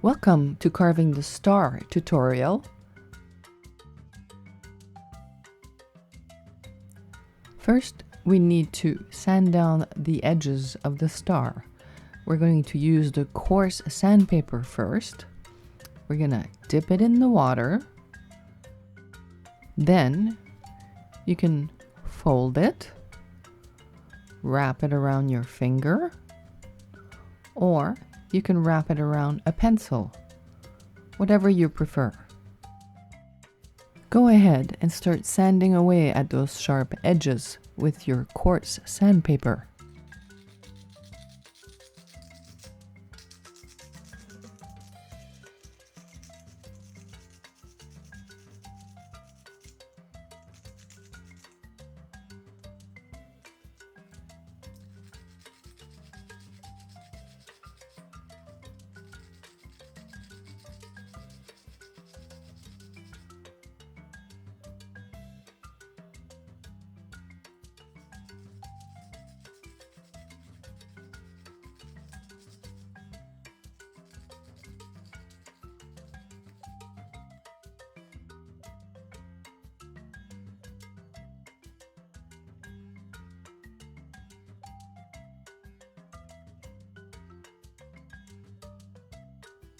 Welcome to Carving the Star tutorial. First, we need to sand down the edges of the star. We're going to use the coarse sandpaper first. We're going to dip it in the water. Then you can fold it, wrap it around your finger, or you can wrap it around a pencil, whatever you prefer. Go ahead and start sanding away at those sharp edges with your coarse sandpaper.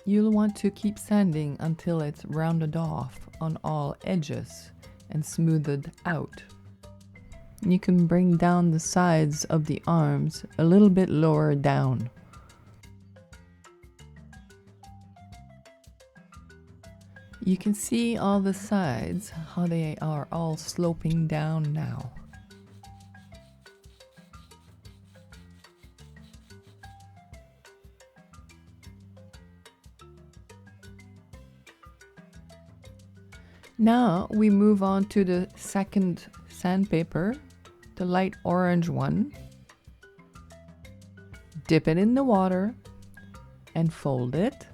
You'll want to keep sanding until it's rounded off on all edges and smoothed out. You can bring down the sides of the arms a little bit lower down. You can see all the sides, how they are all sloping down now. Now we move on to the second sandpaper, the light orange one. Dip it in the water and fold it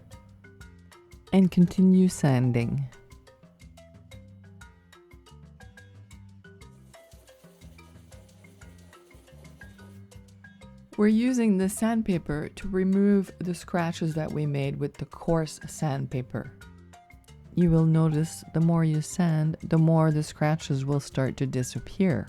and continue sanding. We're using the sandpaper to remove the scratches that we made with the coarse sandpaper. You will notice the more you sand, the more the scratches will start to disappear.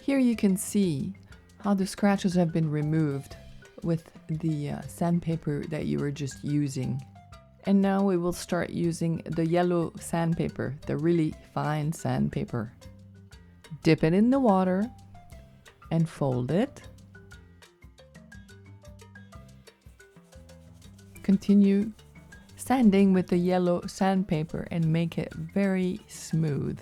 Here you can see how the scratches have been removed with the sandpaper that you were just using. And now we will start using the yellow sandpaper, the really fine sandpaper. Dip it in the water and fold it. Continue sanding with the yellow sandpaper and make it very smooth.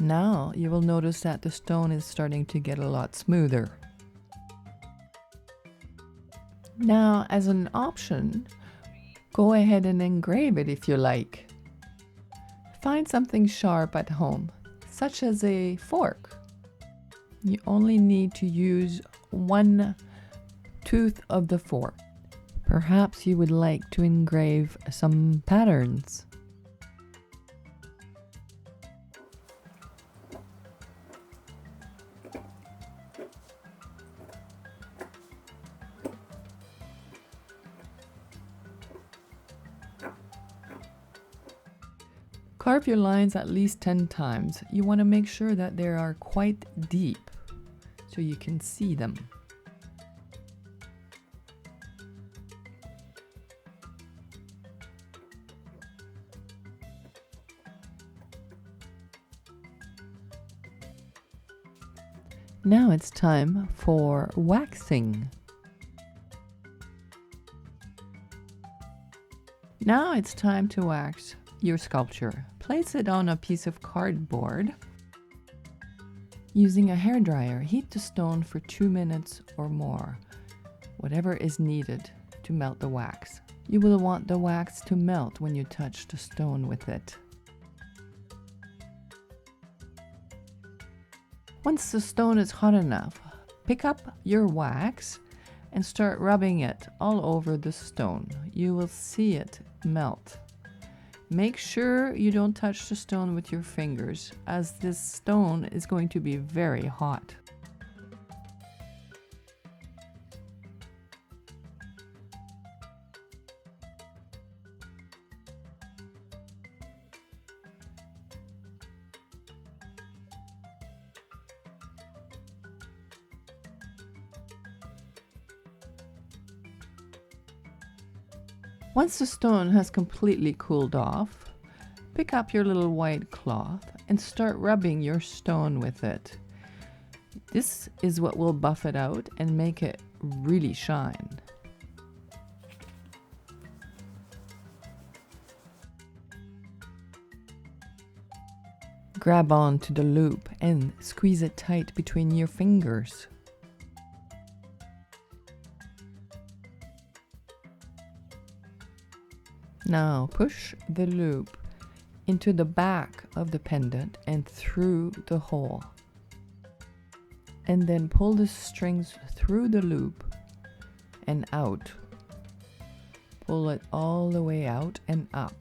Now you will notice that the stone is starting to get a lot smoother. Now, as an option, go ahead and engrave it if you like. Find something sharp at home, such as a fork. You only need to use one tooth of the fork. Perhaps you would like to engrave some patterns. Carve your lines at least 10 times. You want to make sure that they are quite deep so you can see them. Now it's time for waxing. Now it's time to wax your sculpture. Place it on a piece of cardboard. Using a hairdryer, heat the stone for 2 minutes or more, whatever is needed to melt the wax. You will want the wax to melt when you touch the stone with it. Once the stone is hot enough, pick up your wax and start rubbing it all over the stone. You will see it melt. Make sure you don't touch the stone with your fingers, as this stone is going to be very hot. Once the stone has completely cooled off, pick up your little white cloth and start rubbing your stone with it. This is what will buff it out and make it really shine. Grab on to the loop and squeeze it tight between your fingers. Now push the loop into the back of the pendant and through the hole. And then pull the strings through the loop and out. Pull it all the way out and up.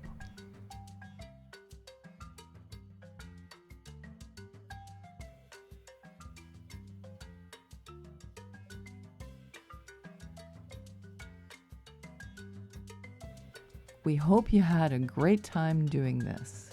We hope you had a great time doing this.